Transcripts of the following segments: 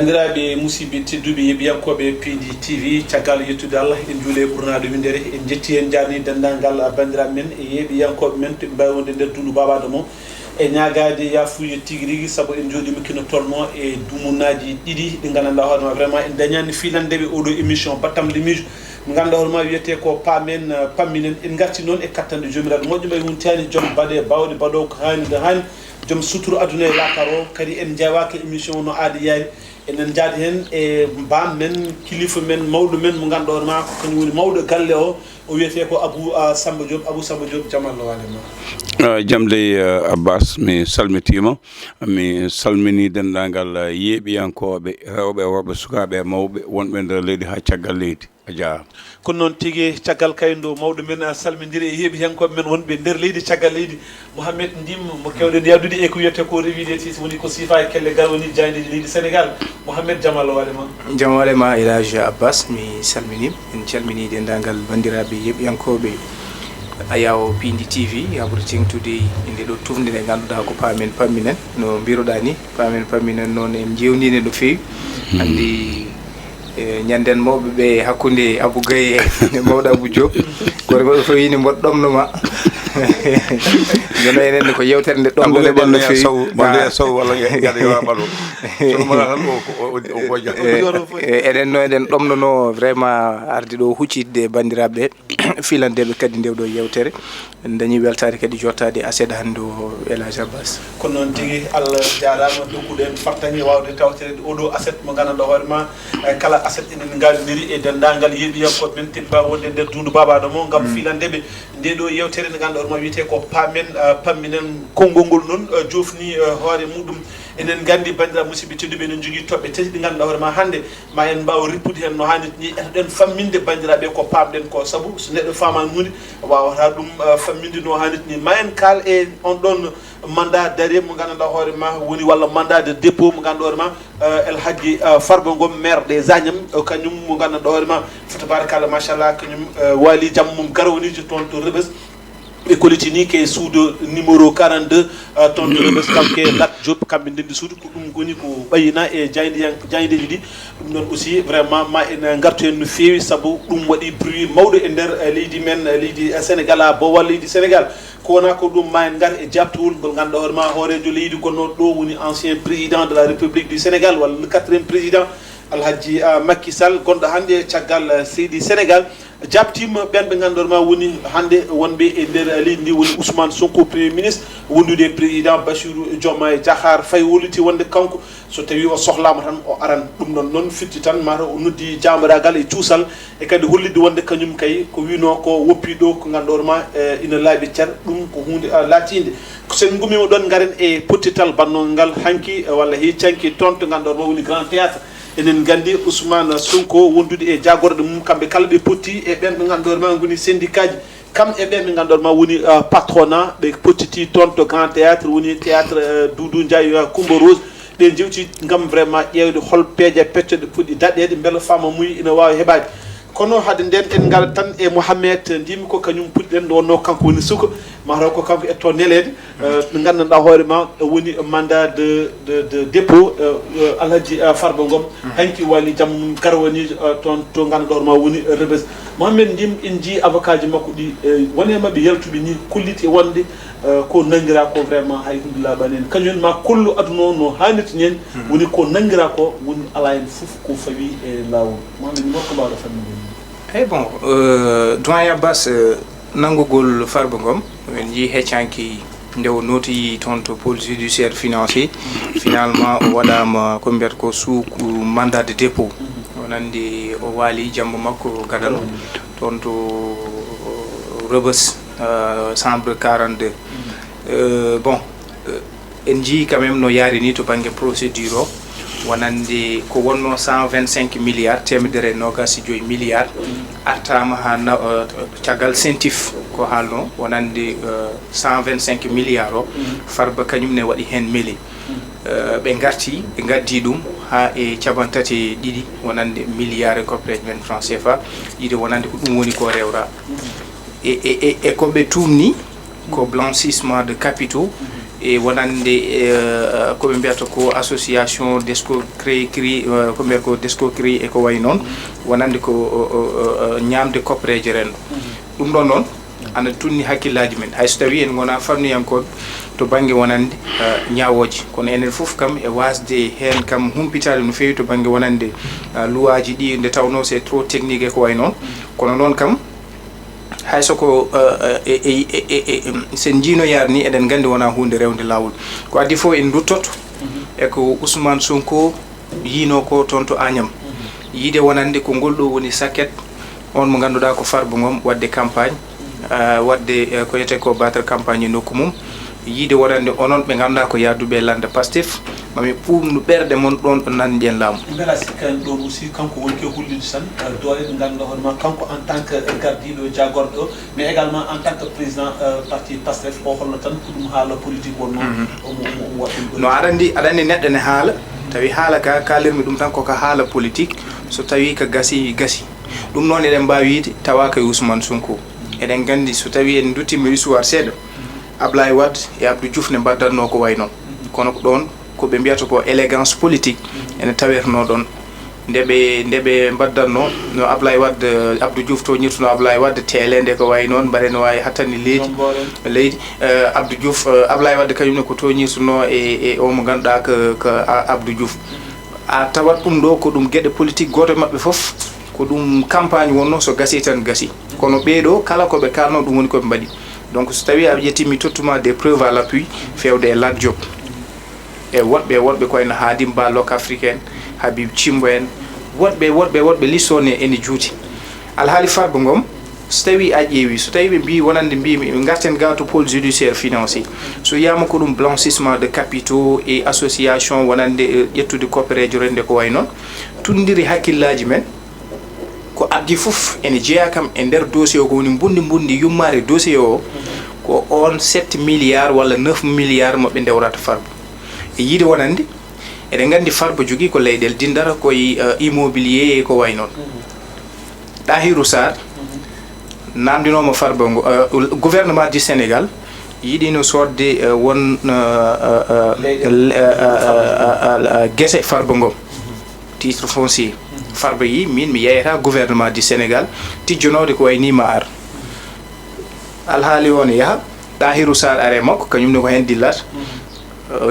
bandiraɓe musidɓe tedduɓe yeɓiyankoɓe PD TV caggal yettude Allah en juule ɓurnaɗo windere en jetti en jarni dendagal bandiraɓe men e yeɓiyankoɓe men to mbawi wonde nder dundu babado mo e ñagade yafuye tigui rigui saabu en jooɗima kino tolno e dumunaji ɗiɗi ɗi gandanɗa hoorema vraiment en dañani filandeɓe oɗo émission battam limige mo ganduɗa hoorema wiyete ko pamen pamminen en garti noon e kattande jomiraɗo moƴƴo e wuntani joom baɗe bawɗe baɗo ko hani joom suturu aduna e lakaro kadi en jewaka émission no aadi yaari enen jaadi hen e bam men kilifa men mawɗo men mo ganduɗa hoorema ko kañum woni mawɗo galle o wiyete ko Abou Samba Diop jamallo walema jamde Abbas mi salmitima mi salmini dendagal yeɓiyankoɓe rewɓe worɓe sukaɓe mawɓe wonɓe nder leydi ha caggal leydi a jarama kono noon tigui caggal kaydo mawɗo men salmidiri e yeɓiyankoɓe men wonɓe nder leydi caggal leydi Mouhamed Ndim mo kewɗen yawdude e ko wiyete ko revide tis woni ko sifa e kelle gal woni jaydeji leydi Sénégal Mouhamed jamallo walema jam walema Elhadji Abbas mi salminim en calmini dendagal bandiraɓe yeɓiyankoɓe ayaw PD TV yaɓuri tengtude inde ɗo tufde nde ganduɗa ko pamen pamminen no mbiruɗa ni pamen pamminen noon en jewnine no fewi andi ñanden mawɓe ɓe hakkude Abou Gaye e mawɗo Abou Diop kono goɗɗo fof yini mboɗo ɗomnoma jono enen ko yewtere nde ɗomɗone ɓen no fewi bonde sow walla gaɗa yowa ɓaɗo sonomala tan o gojja eɗen no eɗen ɗomnono vraiment arde ɗo huccidde bandiraɓe filandeɓe kadi ndewɗo yewtere en dañi weltade kadi jottade aseɗa hannde o Elhadji Abbas kono noon tigui Allah jarama dokkuɗen fartañi wawde tawterede oɗo aset mo gandanɗa hoorema kala aset enen galdiri e dendagal yeɓiyankoɓe men te mbawi wonde nder dundu babaɗo mo gam filandeɓe ndeɗo yewtere nde ganduɗa hoorema wiyete ko pamen pamminen konngol ngol noon jofni hoore muɗum enen gandi bandira musidɓe tedduɓe enen jogui toɓɓe tati ɗi ganduɗa hoorema hande ma en mbaw rippude hen no hannirta ni etoɗen famminde bandiraɓe ko pamɗen ko saabu so neɗɗo famani hunde wawata ɗum famminde no hannirta ni ma en kal e on ɗon mandat d'arrêt mo ganduɗa hoorema woni walla mandat de dépôt mo ganduɗa hoorema Elhadji Farba Ngom maire des Agnam kañum mo ganduɗa hoorema fa tabarakallah machallah kañum waali jamma mum garawoniji toon to Rebeuss ɓe kolitini ke suudu numéro 42 toon to Rebeuss kamke Lat Diop kamɓe ndendi suudu ko ɗum woni ko ɓayina e jaydeji ɗi ɗum noon aussi vraiment ma en gartu hen no fewi saabu ɗum waɗi bruit mawɗo e nder leydi men leydi Sénégal ha bowal leydi Sénégal ko wona ko ɗum ma en gar e jabtowol ngol ganduɗa hoorema hoorejo leydi gonnoɗo ɗo woni ancien président de la République du Sénégal walla le 4e président Alhaji Macky Sall gonɗo hannde caggal seydi Sénégal jabtima ɓen ɓe ganduɗa woni hannde wonɓe e nder leydi ndi woni Ousmane Sonko premier ministre wondude président Bassirou Diomaye Diakhar Faye woliti wonde kanko so tawi o sohlama tan o aran ɗum ɗon noon fitti tan mata o noddi jamiragal e cuusal e kadi hollide wonde kañum kay ko wino ko woppi ɗo ko ganduɗa hoorema ina laaɓi ceer ɗum ko hunde laatide sen gummima ɗon garen e pottital bannol ngal hanki walla heccanki toon to ganduɗa hoorema woni grand théâtre enen gandi Ousmane Sonko wondude e jagorɗo mum kamɓe kala ɓe potti e ɓen ɓe ganduɗa hoorema woni syndicat ji kam e ɓen ɓe ganduɗa hoorema woni patronat ɓe pottiti toon to grand théâtre woni théâtre Doudou Ndiaye Coumba Rose ɓe jewti gam vraiment ƴewde hol peeje peccoɗe puɗɗi daɗede beela fama muy ina wawi heɓade kono hade nden en garat tan e Mouhamed ndimi ko kañum puɗɗiɗen nde wonno kanko woni suka mataw ko kanko etto nelede ɓe gandanɗa hoorema woni mandat de dépôt Alhaji Farba Ngom hanki wali jammum garawani toon to ganduɗa hoorema woni Rebeuss Mouhamed ndim en jii avocat ji makko ɗi woni mabɓe yaltuɓe ni kolliti e wonde ko nangira ko vraiment hay hunde laaɓani en kañum ma kollu aduna o no hannirta ni hen woni ko nangira ko woni ala hen foof ko fawi e lawol Mouhamed ndim ko mbawɗa famminde Eh bon, doyen Abbas nangugol Farba Ngom en jii heccanki nde o nooti toon to pôle judiciaire financier finalement o waɗama ko mbiyata ko sous mandat de dépôt on andi o waali jamma makko gadal toon to Rebeuss chambre 42 bon en jii quand même no yaari ni to banggue procédure o wonande ko wonno 125 milliards temedere nogasi joyi milliards artama ha caggal sentif ko haalno wonande 125 milliards o Farba kañum ne waɗi hen meeli ɓe garti ɓe gaddi ɗum ha e cabantati ɗiɗi wonande milliards e coppréje men franc CFA ɗiɗi wonande ko ɗum woni ko rewra e koɓe tumni ko blanchissement de capitaux e wonande ko be biata ko association d'escroquerie ko be ko d'escroquerie e ko way non wonande ko ñamde koppereje ren dum don non ana tunni hakkillaji men hay so tawi en gona famniyankoɓe to banggue wonande ñawoji kono enen fof kam e wasde hen kam humpitade no fewi to banggue wonande luwaji ɗi nde tawno c'est trop technique e ko way non kono non kam hay soko sen jino yarni eden gandi wona hunde rewde lawol ko addi fo en duttoto e ko Ousmane Sonko yino ko tonto Agnam yide wonande ko goldo woni saket on mo ganduda ko Farba Ngom wadde campagne wadde ko yete ko battre campagne nokku mum yide wonande onon be ganda ko yadube lande Pastef mami puumnu berde mon don nandi en lamu bela sikan do aussi kanko wonke hullide san doole be ganda horma kanko en tant que gardido jagordo mais également en tant que président parti Pastef o holno tan ko dum haala politique wonno no adandi nedde ne haala tawi haala ka kalirmi dum tan ko ka haala politique so tawi ka gasi dum non eden bawide tawaka Ousmane Sonko eden gandi so tawi en dutti mi histoire sedo Ablaye Wade e Abdou Diouf ne baddanno ko way non kono don ko be biato ko élégance politique en tawerno don ndebe baddanno no Ablaye Wade Abdou Diouf to nyirtuno Ablaye Wade telende ko way non bare no way hatani leydi Abdou Diouf Ablaye Wade kanyum ko to nyirtuno e o mo ganda ko Abdou Diouf a tawat dum do ko dum gede politique goto mabbe fof ko dum campagne wonno so gasi tan gasi kono beedo kala ko be kalno dum woni ko be mbadi donc so tawi a yettimi tottuma des preuves à l'appui fewde e Lat Diop e wodbe ko en Hadim Ba lok africaine Habib Chimbo en wodbe listone eni juuti alhaali Farba Ngom so tawi a ƴeewi so tawi ɓe mbi wonande mbimi ɓe garten ga to pôle judiciaire financier so yama ko ɗum blanchissement de capitaux et association wonande ƴettude kopperejo rende ko way noon tundiri hakkillaji men ko addi fof ene jeeya kam e nder dossier o ko woni bundi yummare dossier o ko on 7 milliards walla 9 milliards mo ɓe ndewrata Farba e yiide wonande eɗen gandi Farba jogui ko leyɗel dindara koye immobilier e ko way noon Tahirou Sarr namdinomo Farba gouvernement du Sénégal yiɗi no sodde won guesse Farba Ngom titre foncier Farba yi min mi yeyata gouvernement du Sénégal tijjonode ko wayni ma ar alhaali won yaha Tahirou Sarr are makko kanyum ne ko hen dillat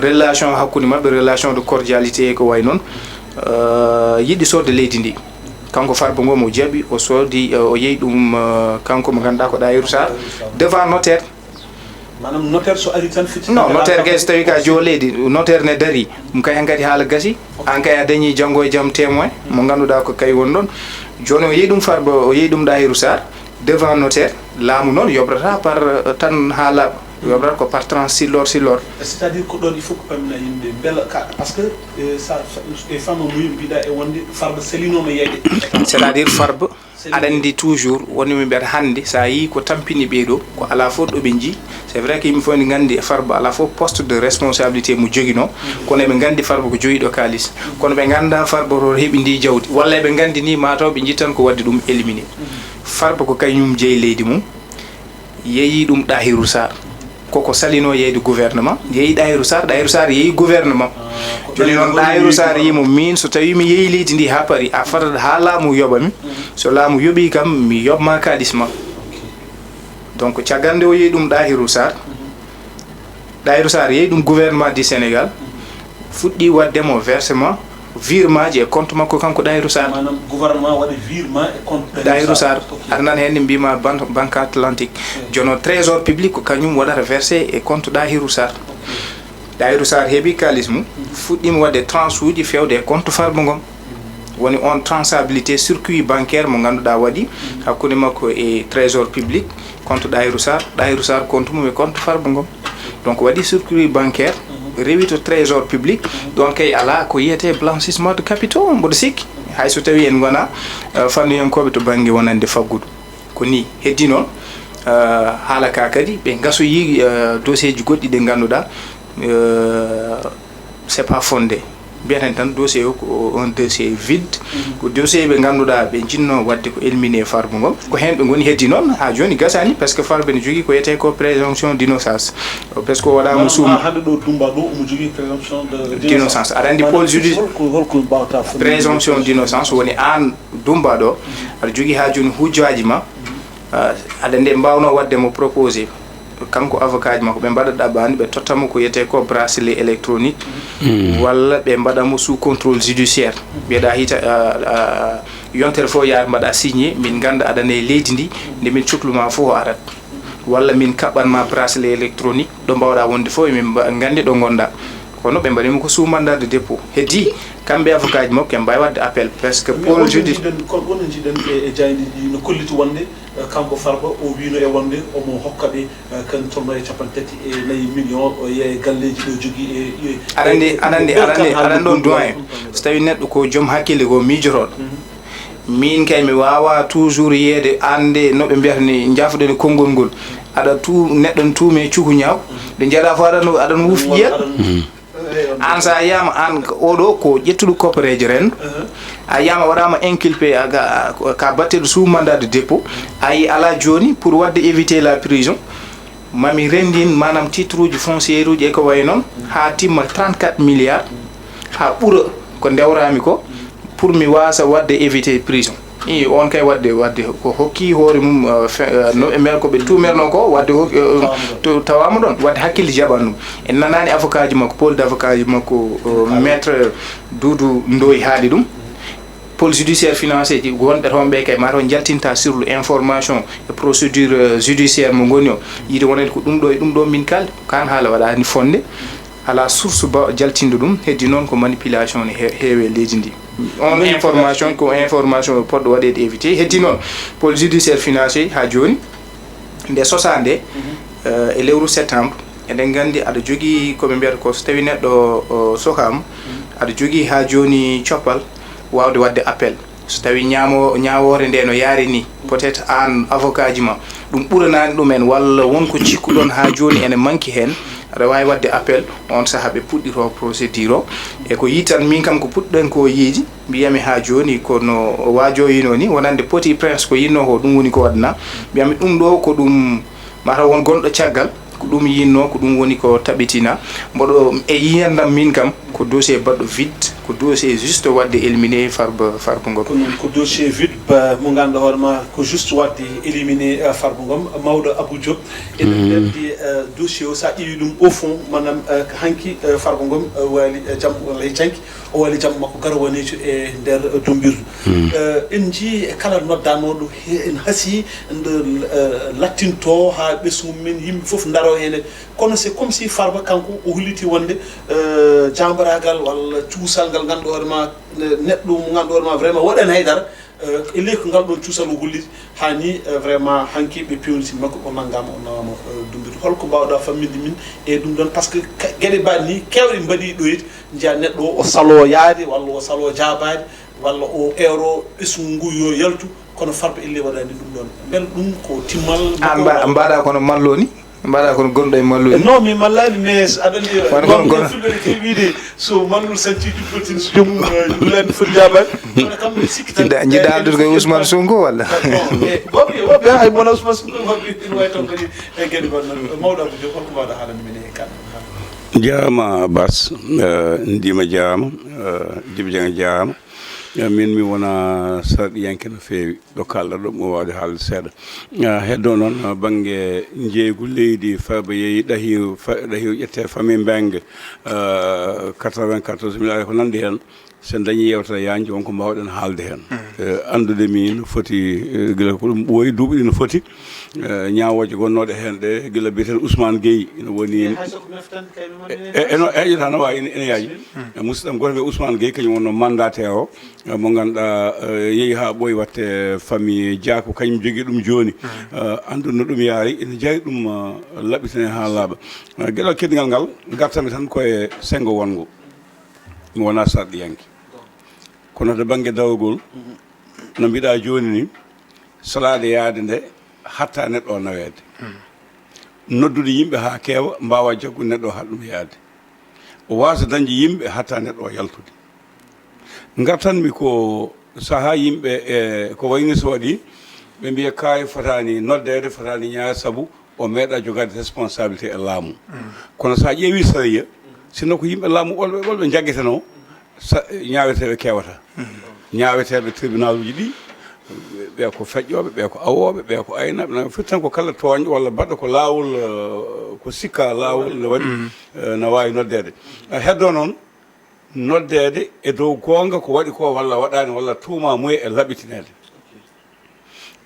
relation hakkude mabbe relation de cordialité ko way non yiddi sodde leydi ndi kanko Farba Ngom o jabi o sodi o yeyi dum kanko mo ganda ko Tahirou Sarr devant notaire manam notaire so ari tan fiti non notaire ges tawi ka jo leydi notaire ne dari dum kay ngati haala gasi an kay a dañi jango e jam témoin mo ganduda ko kay won don joni o yeyi dum Farba o yeyi dum Tahirou Sarr devant notaire laamu non yobrata par tan haala yobrat ko par silor c'est-à-dire ko don il faut ko pamina yimbe bel parce que ça e femme muy bida e wonde Farba selino mo yeyde c'est-à-dire Farba adandi toujours woni mi ber hande sa yi ko tampini beedo ko ala fo do be ji c'est vrai que mi foni gandi Farba ala fo poste de responsabilité mu jogino kono be gandi Farba ko joyi do kalis kono be ganda Farba ro hebi ndi jawdi walla be gandi ni mataw be jittan ko waddi dum éliminer Farba ko kanyum jeey leydi mum yeyi dum Tahirou Sarr koko salino yeyde gouvernement yeyi Tahirou Sarr yeyi gouvernement joni non Tahirou Sarr yimo min so tawi mi yeyi leydi ndi ha pari a fata ha laamu yobami so laamu yobi kam mi yobma kalisma donc ciagande o yeyi dum Tahirou Sarr yeyi dum gouvernement du Sénégal fuddi wadde mo versement virement je compte makko kanko Tahirou Sarr manam gouvernement wadi virement e compte Tahirou Sarr arnan hen bima banque atlantique jono trésor public ko kanyum wadata verser e compte Tahirou Sarr hebi kalismu fuddim wadde transfuji fewde e compte Farba Ngom woni on transabilité circuit bancaire mo ganduda wadi hakkunde makko e trésor public compte Tahirou Sarr compte mum e compte Farba Ngom donc wadi circuit bancaire rewi to trésor public donc ay ala ko yete blanchissement de capitaux mbodo sik hay so tawi en gona fannu yankobe to bangi wonande faggudu ko ni heddi non hala ka kadi be gaso yi dossier ji goddi de ganduda c'est pas fondé biyaten tan dossier o ko un dossier vide ko dossier ɓe ngannduɗaa ɓe jinno wadde ko éliminer farbu ngom ko heen ɓe ngoni heddi noon haa jooni gasani par ce que farbe ne jogii ko wiyetee ko présomption d' innocence par ce que waɗaama suum hannde ɗo Dumba ɗo omo jogii présomption d' innocence aɗa anndi pôle judiciaire présomption d' innocence woni aan Dumba ɗo aɗa jogii haa jooni hujjaaji ma aɗa nde mbawno wadde mo proposé kanko avocat ji makko ɓe mbaɗa ɗaɓɓani ɓe tottamo ko yiyete ko bracelet électronique walla ɓe mbaɗamo sous contrôle judiciaire mbiyeɗa hita yontere fof yaar mbaɗa signé min ganda aɗane e leydi ndi nde min cukluma fof o arat walla min kaɓɓanma bracelet électronique ɗo mbawɗa wonde fof min gandi ɗo gonɗa kono ɓe mbaɗima ko sous mandat de dépôt heddi kamɓe avocat ji makko ɓe mbawi wadde appel presque pôle judiciaire kono woni jiiɗen e jaydi ɗi no kolliti wonde kanko Farba o wino e wonde omo hokka ɓe kan tolno e 34 millions o yeeye galleji ɗo jogui aɗa ɗon doyen so tawi neɗɗo ko joom hakkille ko miijotoɗo min kay mi wawa toujours yeede ande noɓe mbiyata ni jaafuɗen konngol ngol aɗa neɗɗo ne tuume cuhu ñaaw ɗe jeeɗa fo aɗan wuufi ƴeel an sa yiyama an oɗo ko ƴettuɗo koppareje renndo a yiyama waɗama inculpé ka batteɗo sous mandat de dépôt ayi ala joni pour wadde éviter la prison mami rendin manam titre uji fonciére uji e ko way noon ha timma 34 milliards ha ɓuura ko ndewrami ko pour mi wasa wadde éviter prison i on kay wadde ko hokki hoore mum no e mer ko ɓe tumerno ko wadde tawama ɗon wadde hakkille jaɓan ɗum en nanani avocat ji makko pôle d' avocat ji makko maître Doudou Ndoye haali ɗum pôle judiciaire financier ji gonɓe toon ɓe kay mataw jaltinta sur le information e procédure judiciaire mo goni o yiide wonede ko ɗum ɗo e ɗum ɗo min kalde kan haala waɗani fonde ala source ba jaltindo ɗum heddi noon ko manipulation ne heewe leydi ndi on information ko information poɗɗo waɗede évité heddi noon pôle judiciaire financier ha joni nde sosande e lewru septembre eɗen gandi aɗa jogui koɓe mbiyata ko so tawi neɗɗo sokama aɗa jogui ha joni coppal wawde wadde appel so tawi ñawore nde no yaari ni peut être an avocat ji ma ɗum ɓuranani ɗumen walla wonko cikkuɗon ha joni ene manki hen aɗa wawi wadde appel on saaha ɓe puɗɗito procédure o e ko yitan min kam ko puɗɗen ko yiidi mbiyami ha joni kono wajoyino ni wonande petit prince ko yinno ko ɗum woni ko waɗana mbiyami ɗum ɗo ko ɗum mataw won gonɗo caggal ko ɗum yinno ko ɗum woni ko taɓitina mboɗo e yiyandam min kam ko dossier baɗɗo vide ko dossier juste wadde éliminé Farba Ngom ko dossier vide mo ganduɗa hoorema ko juste wadde éliminé Farba Ngom mawɗo Abou Diop eɗen ɓerdi dossier o sa ƴeewi ɗum au fond manam hanki Farba Ngom waali jaam walla e canki o waali jaam makko garawanejo e nder dumbirdu en jii kala noddanoɗo en haasi nde lattinto ha ɓesgu men yimɓe foof daro hene kono c'est comme si Farba kanko o hulliti wonde jambaragal walla cuusal ngal ganduɗa hoorema neɗɗo mo ganduɗa hoorema vraiment waɗani haydara e ley ko ngal ɗon cuusal o holliti hani vraiment hanki ɓe pewniti makko o naggama o nawama dumbirdu holko mbawɗa famminde min e ɗum ɗon par ce que gueɗe mbaɗi ni kewɗe mbaɗi ɗoyde jiya neɗɗo o salo yaade walla o salo jabade walla o ero ɓesgu ngu yo yaltu kono Farba elle waɗani ɗum ɗon bel ɗum ko timmal mbaɗa kono malloni mbaɗa kono gonɗo e malloni non mi mallani mais aɗa andi fulɓe wiide so mallol sanciji fotin so joomum julani foti jabade kono kam mi sikki tan jiɗa addude koye Ousmane Sonko walla woɓɓe hay mona Ousmane Sonko woɓɓe ina wawi toon kadi e gueɗe gon noon mawɗo Abdou Diop holko mbawɗa haalande men e kamɓe jarama Bass ndima jarama Djiby Dieng jarama min mi wona sarɗiyanke no feewi ɗo kalɗa ɗo mo wawde haalde seeɗa heddo noon banggue jeygu leydi Farba yeehi ɗahi ƴette famille Mbengue 94 mille ko nandi hen sen dañi yewtere yanji wonko mbawɗen haalde hen andude mi no foti gila ko ɗum ɓooyi duuɓi ɗi no foti ñawoje gonnoɗe hen ɗe gila biyeten Ousmane Gueye ina woni eƴata no wawi ene yaaji musidɗam goto ɓe Ousmane Gueye kañum wonno mandataire o mo ganduɗa yeehi ha ɓooyi watte famille Diako kañum jogui ɗum joni andude no ɗum yaari ene jaari ɗum laɓɓitene ha laaɓa gueɗal keddigal ngal gartami tan koye sengo wongo mi wona sarɗiyanke kono to banggue dawgol no mbiɗa joni ni salade yaade nde hatta neɗɗo o nawede noddude yimɓe ha keewa mbawa jaggude neɗɗo o haɗa ɗum yaade o wasa dañde yimɓe hatta neɗɗo o yaltude gartanmi ko saha yimɓe ko wayni so waɗi ɓe mbiya kaye fotani noddede fotani ñaaya saabu o meeɗa jogade responsabilité e laamu kono sa ƴeewi sariya sinno ko yimɓe laamu ɓolɓe jaggueteno ñaaweteɓe kewata ñaaweteɓe tribunal uji ɗi ɓe ko feƴƴoɓe ɓe ko awoɓe ɓe ko aynaɓe na firti tan ko kala tooño walla baɗɗo ko laawol ko sikka laawol ne waɗi ne wawi noddede heddo noon noddede e dow gonga ko waɗi ko walla waɗani walla tuuma muye e laɓitinede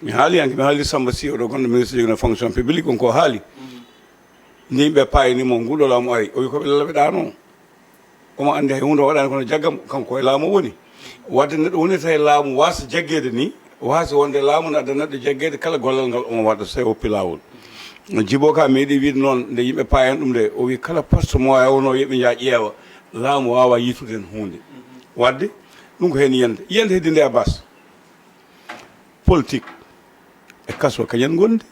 mi haali hanke mi haali Samba Sy oɗo gonɗo ministre jogino fonction publique on ko haali ni ɓe payinimo nguɗo laamu ari o wi koɓe laɓeɗano omo andi hay hunde waɗani kono jaggam kanko e laamu woni wadde neɗɗo woni tawi laamu wasa jaggede ni wasa wonde laamu ne adda neɗɗo jaggede kala gollal ngal omo waɗa so woppi lawol Djibo ka meeɗi wiide noon nde yimɓe payen ɗum nde o wi kala poste mo yawno yoɓe jaa ƴeewa laamu wawa yitude hen hunde wadde ɗum ko hen yiyande heddi nde Abbas politique e kaso kañen gondi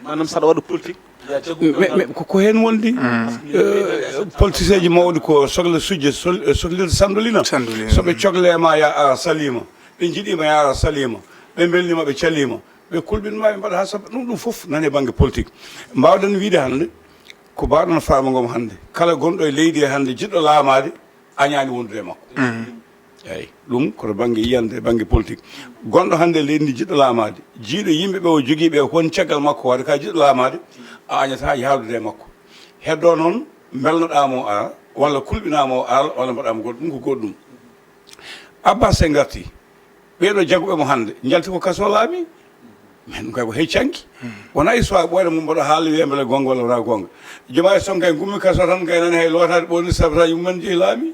manam saɗa waɗa politique ko hen wondi politicien ji mawɗi ko sohla sujje sohlirde sandolina soɓe cohlema ya ara salima ɓe jiiɗima ya ara salima ɓe belnima ɓe calima ɓe kulɓinma ɓe mbaɗa ha saba ɗum foof nane banggue politique mbawɗen wiide hannde ko mbawɗon Farba Ngom hannde kala gonɗo e leydi hannde jiɗɗo laamade añani wondude makko eyyi ɗum koto banggue yiyande banggue politique gonɗo hannde e leydi ndi jiɗɗo laamade jiiɗo yimɓeɓe o joguiɓe won caggal makko waɗa ka jiɗɗo laamade a añata yahdude e makko heddo noon belnoɗamo ara walla kulɓinamo ara walla mbaɗamo goɗɗum ɗum ko goɗɗum Abbas e garti ɓeɗo jagguɓemo hannde jalti ko kaso laami mais ɗum kay ko heccanki wona histoire ɓoyde mum mbaɗa haala wiye beele gonga walla wona gonga jooma e son kay gummi kaso tan gaynani hay lotade ɓonni sabataji mumen jeeyi laami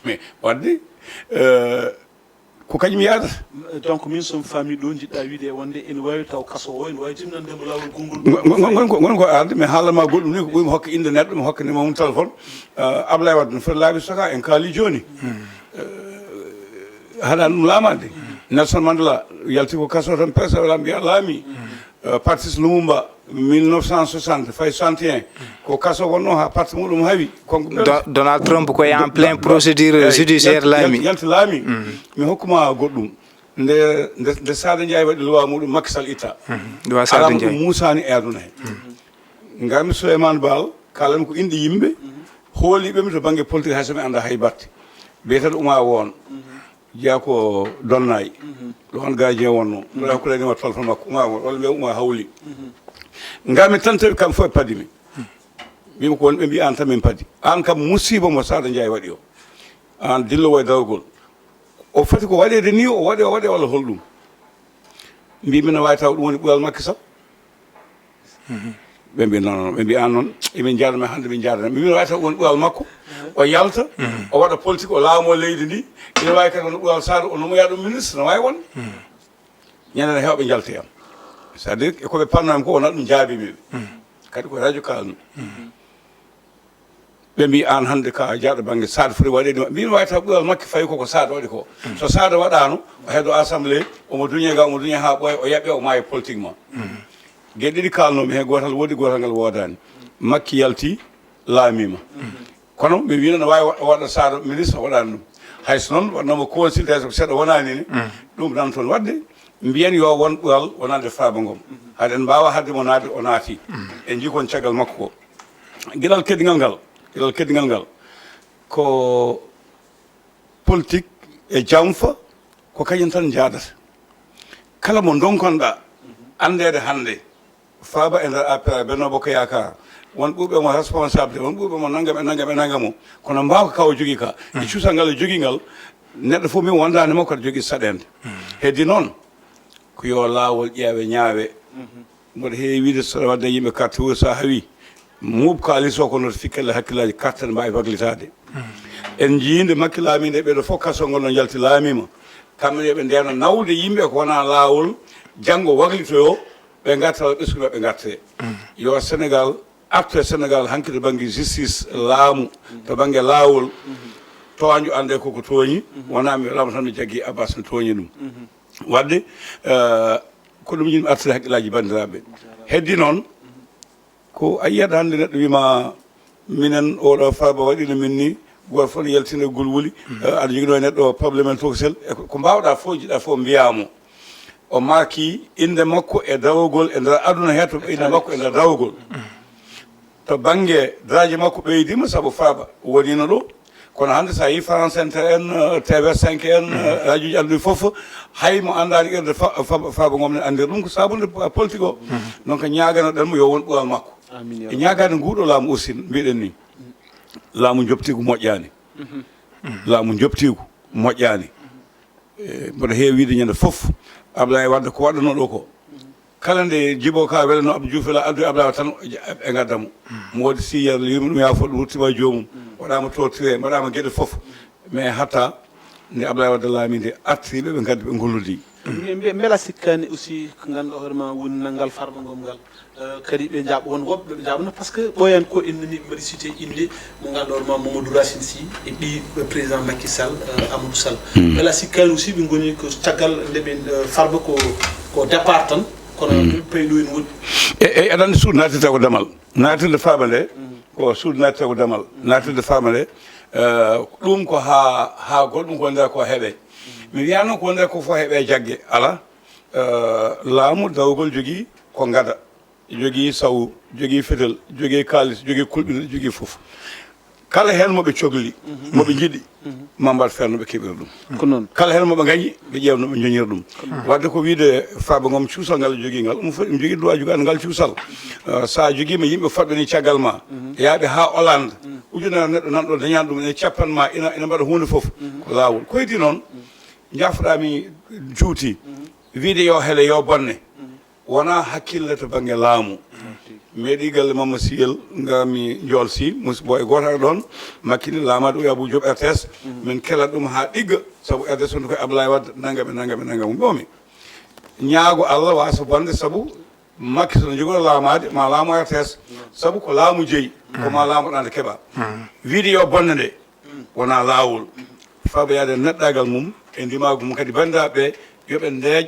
mais wadde ko kañum yadata donc min somi faami ɗo jiɗɗa wiide wonde ene wawi taw kaso o ene wawi timnandemo lawol gongol gon ko arde mais haalama goɗɗum ni ko ɓuymi hokke inde neɗɗo mi hokka nima mum téléphone Ablaye Wade no foti laabi saka en kaali joni haɗani ɗum laamade Nelson Mandela yalti ko kaso tan presse wala mbiya laami Patrice Lumumba 1960 fay 61 ko kaso wonno ha parti muɗum hawi Donald Trump koye en plein procédure judiciaire laami yalti laami mi hokkuma goɗɗum nde Sada Ndiaye waɗi loi muɗum Macky Sall itta loi Sada Ndiaye musani e aduna he garmi Souleymane Baal kalami ko inde yimɓe hooliɓemi to banggue politique hay somi anda hay batte biyeteɗo Oumar Won jeeya ko Donnayi ɗo on gardien wonno ɗo hakkuɗanima téléphone makko Oumar Won walla mbiya Oumar hawli garmi tan tawi kam fof e paadimi mbimi ko wonɓe mbi an tan min paadi an kam musiba mo Sada Ndiaye waɗi o an dillowo e dawgol o foti ko waɗede ni o waɗe walla holɗum mbimi no wawi taw ɗum woni ɓural Macky Sall ɓe mbi non ɓe mbi an noon emin jarame hannde min jarane mbimi no wawi taw woni ɓural makko o yalta o waɗa politique o laamo leydi ndi ina wawi kadi wono ɓural Sada o nomoya ɗum ministre no wawi won ñanden hewɓe jalti am c'est à dire koɓe pannami ko wona ɗum jaabimiɓe kadi ko radio kalmi ɓe mbi an hannde ka jaaɗo banggue Sada foti waɗede mbino wawi taw ɓural makko fawi koko Sada waɗi ko so Sada waɗano o heedo assemblée omo duñe ga omo duñe ha ɓooya o yaɓe o maayo politiquement gueɗe ɗiɗi kalnomi he gotal woodi gotal ngal wodani Makki yalti laamima kono ɓe wino no wawi waɗa Sada ministre o waɗani ɗum hayso noon waɗnoma consulté ko seeɗa wonani ni ɗum nan toon wadde mbiyen yo won ɓural wonande Farba Ngom haɗen mbawa hadde mo naade o naati en jii kon caggal makko ko gueɗal keddigal ngal ko politique e jamfa ko kañum tan jadata kala mo donkonɗa andede hannde Farba e nder APR Benno Bokk Yakar won ɓuuɓe mo responsabilité won ɓuuɓe mo naggam o kono mbawka kaw jogui ka e cuusal ngal e jogui ngal neɗɗo fof min wondani makko aɗa jogui saɗede heddi noon ko yo laawol ƴeewe ñaawe mboɗo heewi wiide so wadde yimɓe carte wuro sa hawi muuɓ kalis o ko noto fikkelle hakkillaji carte ne mbawi waglitade en jiinde Makki laamide ɓeɗo fof kaso ngol no jalti laamima kamɓe yoɓe ndewno nawde yimɓe ko wona laawol janggo waglitoyo ɓe garta ɓesguɓe ɓe garte yo Sénégal artu Sénégal hanki to banggue justice laamu to banggue laawol toño ande koko tooñi wona mi welama tan mi jaggi Abbas no tooñi ɗum wadde ko ɗum yimɓe artude haqqillaji bandiraɓe heddi noon ko a yiyat hannde neɗɗo wima minen oɗo Farba waɗino min ni goto fof yaltina gulwuli aɗa jogui neɗɗo probléme tokosel ko mbawɗa fof jiɗɗa fof mbiyamo o maki inde makko e dawogol e nder aduna he to inde makko e nder dawogol to banggue daraje makko ɓeydima saabu Farba wonino ɗo kono hande sa yi France Inter en TV5 en radio ji anduɗi foof hay mo andani irde Farba Ngom ne andir ɗum ko sabude politique o donc ñaganoɗenmo yo won ɓuwal makko e ñagade nguɗo laamu aussi mbiɗen ni laamu joptigu moƴƴani laamu joptigu moƴƴani mboɗo heewi wiide ñande foof Abdoulaye Wade ko waɗano ɗo ko kala nde jibo ka wele no Abdou Diouf la addu Abdoulaye tan e gaddamo mo waɗi siyal yimi ɗum yaafo ɗum ruttima jomum waɗama torturé mbaɗama gueɗe foof mais hatta nde Abdoulaye Wade laami nde artiriɓe ɓe gaddi ɓe gollodi beela sikkani aussi ko ganduɗa hoorema woni naggal Farba Ngom ngal kadi ɓe jaaɓa won woɓɓe ɓe jaaɓano par ce que ɓoyan ko innani mbaɗi cité inde mo ganduɗa hoorema Mamadou Racine Sy e ɓi président Macky Sall Amadou Sall beela sikkani aussi ɓe goni ko caggal ndeɓe Farba ko départ tan kono payɗo en woɗɗi eyi aɗa andi suudu natirta ko damal natirde Farba nde ko suudu natirta ko damal natirde Farba nde ɗum ko ha goɗɗum ko nder ko heeɓe mi wiyano ko nder ko fof heeɓe jaggue ala laamu dawgol jogui ko gada jogui saw jogui fetel jogui kalis jogui kulɓina jogui foof kala hen moɓe cohli moɓe jiiɗi ma mbat feere noɓe keɓira ɗum ko noon kala hen moɓe gañi ɓe ƴeewa noɓe joñira ɗum wadde ko wiide Farba Ngom cuusal ngal jogui ngal ɗum fof ɗum jogui droit jogade ngal cuusal sa joguima yimɓe fodɓeni caggal ma yaaɓe ha Hollande ujunere neɗɗo nanɗo dañani ɗum ene cappanma ina mbaɗa hunde foof ko lawol koyti noon jafɗami juuti wiide yo heele yo bonne wona hakkille to banggue laamu meeɗi galle Mama Siyel gami Ndiol Sy musidɓo e goto ɗon makkini laamade o Abou Diop RTS min kelat ɗum ha ɗigga saabu RTS woni koye Abdoulaye Wade nanggam ɓoomi ñaago Allah wasa bonde saabu Macky sono jogoɗo laamade ma laamu RTS saabu ko laamu jeeyi koma laamuɗa nde keeɓa wiide yo bonne nde wona laawol Farba yaade neɗɗagal mum e ndimagu mum kadi bandiraɓeɓe yoɓe ndeej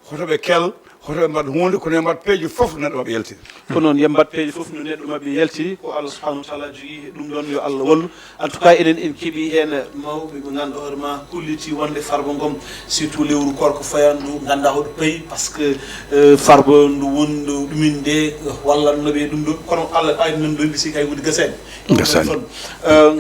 hotoɓe kel hotoɓe mbaɗa hunde kono mbaɗa peeje foof no neɗɗo maɓe yaltiri ko noon yo mbaɗ peeje foof no neɗɗo maɓe yaltiri ko Allah subahanahu wa taala jogui ɗum ɗon yo Allah wallu en tout cas eɗen en keeɓi hen mawɓe ɓe ganduɗa hoorema kulliti wonde Farba Ngom surtout lewru korko fayan ndu ganda hoɗo payi par ce que Farba ndu woni ɗo ɗumin nde wallannoɓe ɗum ɗo kono Allah ɓayde nan ɗon bisi kay woni gasani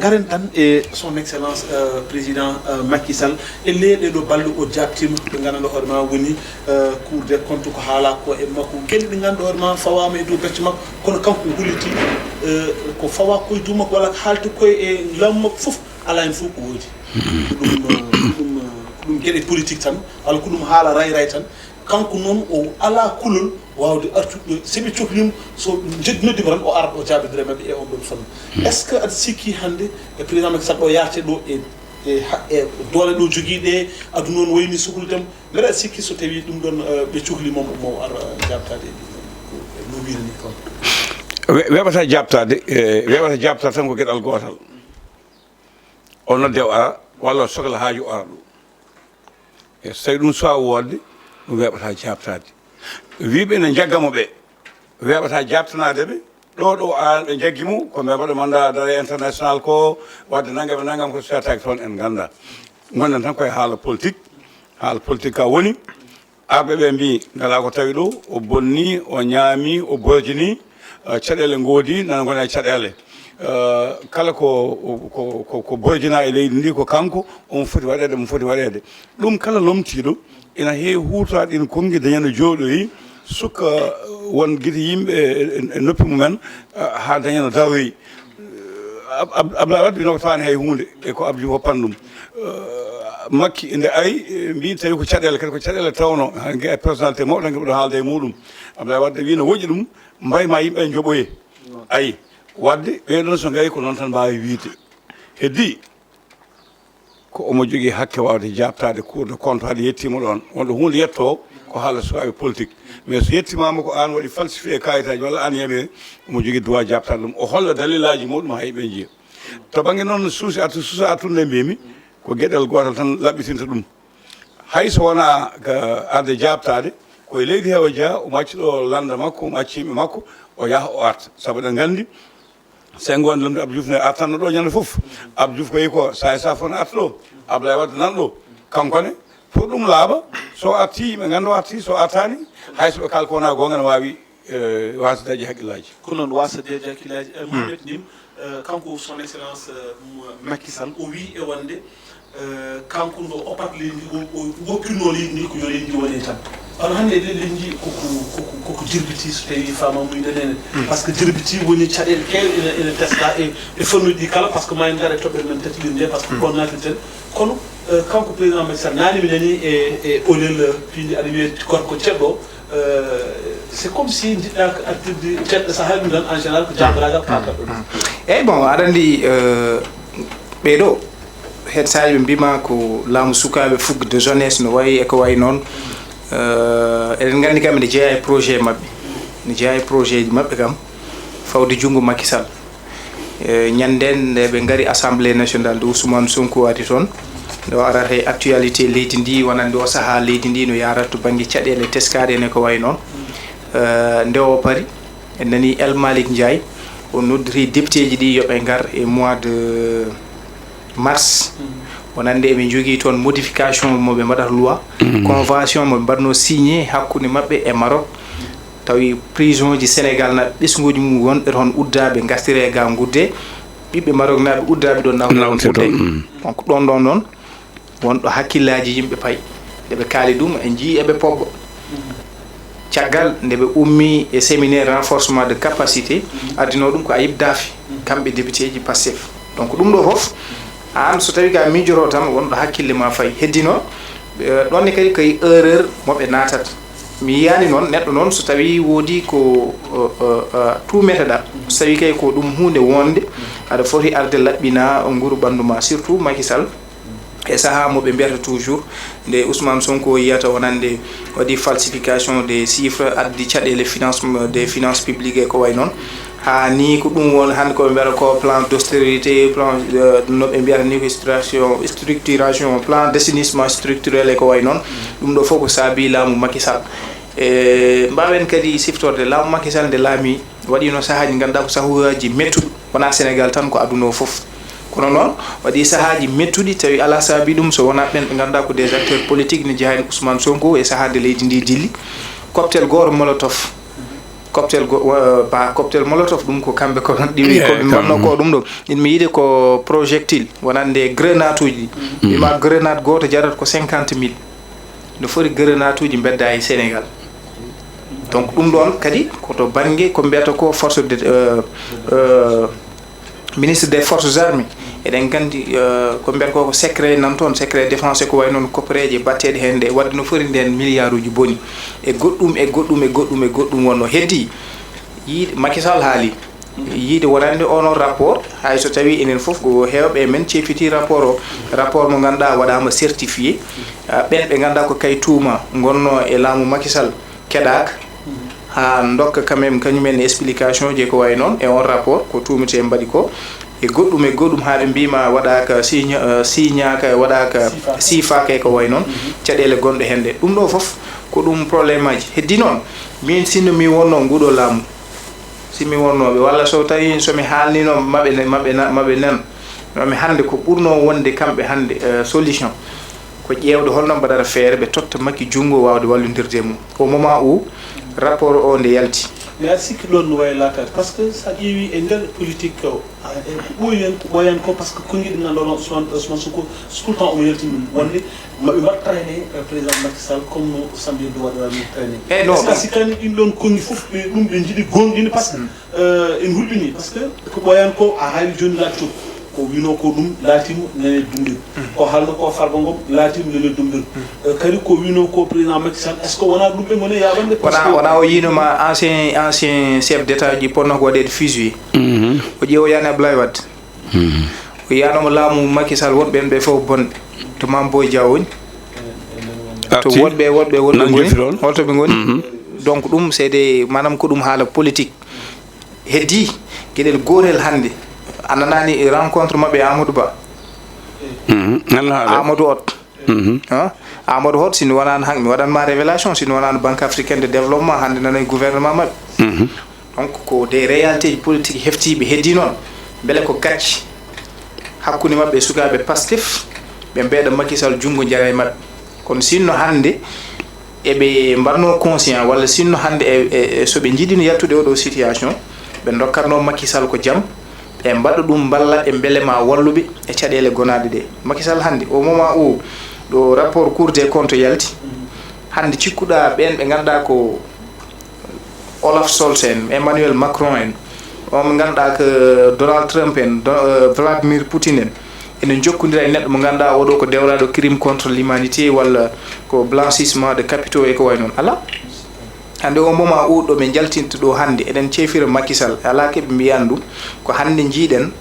garen tan e son excellence président Macky Sall e leeɗe ɗo balɗe o jabtima ɓe ganduɗa hoorema woni cour des comptes ko haala ko e makko gueɗe ɗe ganduɗa hoorema fawama e dow becce makko kono kanko hulliti ko fawa koye dow makko walla haalti koye e laamu makko foof ala hen fof ko woodi ɗum gueɗe politique tan walla ko ɗum haala ray tan kanko noon o ala kulol wawde artude soɓe cohlimo so noddima tan o ara o jabidira mabɓe e on ɗon fannu est ce que aɗa sikki hande e président Macky Sall ɗo yarte ɗo e doole ɗo joguiɗe aduna on wayni sohludem mbeɗa sikki so tawi ɗum ɗon ɓe cohlimomo mo ara jabtade no wirini kon weɓata jabtade tan ko gueɗal gotal o nodde o ara walla o sohla haaju o ara ɗo e so tawi ɗum suwa wodde ɗum weɓata jabtade wiɓe ne jaggamo ɓe weɓata jabtanade ɓe ɗo an ɓe jaggimo ko ɓe mbaɗa mandat d'arrêt international ko wadde naggam ko suwataki toon en ganda gonɗen tan koye haala politique ka woni arɓe ɓe mbi ngala ko tawi ɗo o bonni o ñaami o bojini caɗele goodi nana gona e caɗele kala ko bojina e leydi ndi ko kanko omo foti waɗede mo foti waɗede ɗum kala lomtiɗo ina heewi huutoraɗe ina konngui dañande jooɗoyi sukka won guite yimɓe e noppi mumen ha dañano daroyi Abdoulaye Wade wino ko tawani hay hunde e ko Abdou hoppan ɗum Macky nde ari mbi tawi ko caɗele kadi ko caɗele tawno e personnalité mawɗo tan keɓeɗo haalde e muɗum Abdoulaye Wade wi no woƴƴi ɗum mbayma yimɓe jooɓoye ayi wadde ɓeɗon so gari ko noon tan mbawi wiide heddi ko omo jogui hakke wawde jabtade cour de compte haade yettima ɗon wonɗo hunde yetto ko haala suwaɓe politique mais so yettimama ko an waɗi falsifié kayitaji walla an yaɓe omo jogui droit jabtade ɗum o holla dalilaji muɗum ha yimɓe jiiya to banggue noon suusa artude mbimi ko gueɗel gotal tan laɓɓitinta ɗum hayso wona ko arde jabtade koye leydi he o jeeya o macci ɗo landa makko o macci yimɓe makko o yaaha o arta saabu ɗen gandi Senghor lamdi Abdou Diouf ne artanno ɗo ñande fof Abdou Diouf ko yi ko sa fona arta ɗo Abdoulaye Wade nan ɗo kankone pour ɗum laaɓa so arti yimɓe ganda o arti so artani hayso ɓe kala ko wona gonga ne wawi wasdeji haqqillaji ko noon wasdeji haqqillaji Mohamed Ndim kanko son excellence Macky Sall o wi e wonde kanko ndo opat leydi o woppirno leydi ndi ko yo leydi ndi woni tan on hannde leydi ndi koko jirbiti so tawi fama muyɗen ene par ce que jirbiti woni caɗele kewɗe ene testa e fannuji ɗi kala par ce que ma en gara e toɓɓere men tatilinde par ce que ko natirten kono kanko président Macky Sall nani mi nani e olel piindi aɗa wiye gorko ceɗɗo c'est comme si jiɗɗa artirde ceɗɗo sa haali ɗum tan en général ko jambaragal kalata ɗon eyyi bon aɗa andi ɓeɗo het saji ɓe mbima ko laamu sukaɓe fougue de jeunesse no wayi eko wayi noon eɗen gandi kam ene jeeya e projet mabɓe ne jeeya e projet ji mabɓe kam fawde junngo Macky Sall ñanden nde ɓe gari assemblée nationale de Ousmane Sonko wati toon nde o arata e actualité leydi ndi wonande o saaha leydi ndi no yarata to banggue caɗele teskaɗe ene ko wayi noon nde o paari en nani El Malick Ndiaye o noddiri député ji ɗi yoɓe gar e mois de mars wonande eɓe jogui toon modification moɓe mbaɗata loi convention moɓe mbaɗno signé hakkude mabɓe e Maroc tawi prison ji Sénégal naɓe ɓesguji mum wonɓe toon uddaɓe gartire ga gudde ɓiɓɓe Maroc naɓe uddaɓe ɗo nawde donc ɗon ɗon noon wonɗo hakkillaji yimɓe paayi ndeɓe kaali ɗum e jii eɓe pobbo caggal ndeɓe ummi e séminaire renforcement de capacité addino ɗum ko Ayib Daffy kamɓe député ji Pastef donc ɗum ɗo foof an so tawi ka mijoro tan wonɗo hakkille ma fayi heddino ɗonne kadi koye erreur moɓe natata mi yiyani noon neɗɗo noon so tawi woodi ko tumeteɗa so tawi kay ko ɗum hunde wonde aɗa foti arde laɓɓina nguru ɓandu ma surtout Macky Sall e saaha moɓe mbiyata toujours nde Ousmane Sonko yiyata wonande waɗi falsification des chiffres addi caɗele financement des finances publiques e ko way noon ha ni ko ɗum won hande koɓe mbiyata ko plan d' austérité plan noɓe mbiyata ni ko structuration plan d' assainissement structurel e ko way noon ɗum ɗo fof ko saabi laamu Macky Sall e mbawen kadi siftorde laamu Macky Sall nde laami waɗino sahaji ganduɗa ko sahuji mettuɗo wona Sénégal tan ko aduna o foof kono noon waɗi sahaji mettuɗi tawi ala saabi ɗum so wona ɓen ɓe ganduɗa ko des acteurs politiques ne jehani Ousmane Sonko e sahade leydi ndi dilli cocktail goro molotov cocktail molotov ɗum ko kamɓe ko ɗiwi koɓe mbanno ko ɗum ɗo mi yiide ko projectile wonande grenade uji ɗima grenade goto jarata ko 50 000 no foti grenade uji bedda e Sénégal donc ɗum ɗon kadi koto banggue ko mbiyata ko force de ministre des forces armées eɗen gandi ko mbiyata ko secret nan toon secret défense ko way noon koppereje batteɗe hen nde wadde no foti nden milliard uji boni e goɗɗum wonno heddi yiide Macky Sall haali yiide wonande ono rapport hay so tawi enen foof ko hewɓe men cefiti rapport mo ganduɗa waɗama certifié ɓen ɓe ganduɗa ko kay tuuma gonno e laamu Macky Sall keɗaka ha dokka quand même kañumen explication je ko way noon e on rapport ko tumete mbaɗi ko e goɗɗum ha ɓe mbima waɗaka signaka waɗaka sifaka e ko way noon caɗele gonɗe hende ɗum ɗo foof ko ɗum probléme aji heddi noon min sinno mi wonno nguɗo laamu simi wonnoɓe walla so tawi somi haalnino maɓe nan mi hande ko ɓurno wonde kamɓe hande solution ko ƴewde holno mbaɗata feere ɓe totta Macky junngo wawde wallodirde mum au moment où rapport o nde yalti mais aɗa sikki ɗon no wawi latade par ce que sa ƴeewi e nder politique o ɓooyan ko par ce que konguiɗe ganduɗa Ousmane Sonko tout le temps omo yaltini ɗum wonde maɓe mbaɗ traîné président Macky Sall comme no sambido waɗirani traîné e non si kani ɗin ɗon kongi fof ɓe ɗum ɓe jiiɗi gonɗini par ce que en hulɓini par ce que ko ɓooyan ko a haali joni laati ko wino ko ɗum laatimu nene dumdir ko halno ko Farba Ngom laatimu nene dumdir kadi ko wino ko président Macky Sall est ce que wona ɗum ɓe goni yaɓande wona o yinoma ancien chef d' état ji ponno ko waɗede fusillé o ƴeewoyani Abdoulaye Wade o yiyanomo laamu Macky Sall wonɓen ɓe fof bonɓe to Mame Boye Diao woni to wonɓe goni holto ɓe goni donc ɗum c' est des manam ko ɗum haala politique heddi gueɗel gotel hande a nanani rencontre mabɓe Amadou Ba Amadou Hott Amadou Hott sino wonano hanki mi waɗanma révélation sino wonano banque africaine de développement hande nana e gouvernement mabɓe donc ko des réalités politiques heftiɓe heddi noon beele ko gacci hakkude mabɓe sukaɓe Pastef ɓe mbeeɗa Macky Sall junngo jara e maɓɓe kono sinno hannde eɓe mbarno conscient walla sinno hannde soɓe jiiɗino yaltude oɗo situation ɓe dokkatno Macky Sall ko jaam ɓe mbaɗa ɗum balla ɓe beele ma walluɓe e caɗele gonaɗe ɗe Macky Sall hannde au moment où ɗo rapport Cour des comptes yalti hannde cikkuɗa ɓen ɓe ganduɗa ko Olaf Scholz en Emmanuel Macron en on ganduɗa ko Donald Trump en Vladimir Poutine en ene jokkodira e neɗɗo mo ganduɗa oɗo ko dewraɗo crime contre l'humanité walla ko blanchissement de capitaux e ko way noon ala hande o moment uɗo ɓe jaltinta ɗo hande eɗen ceefira Macky Sall ala keɓe mbiyan ɗum ko hande jiiɗen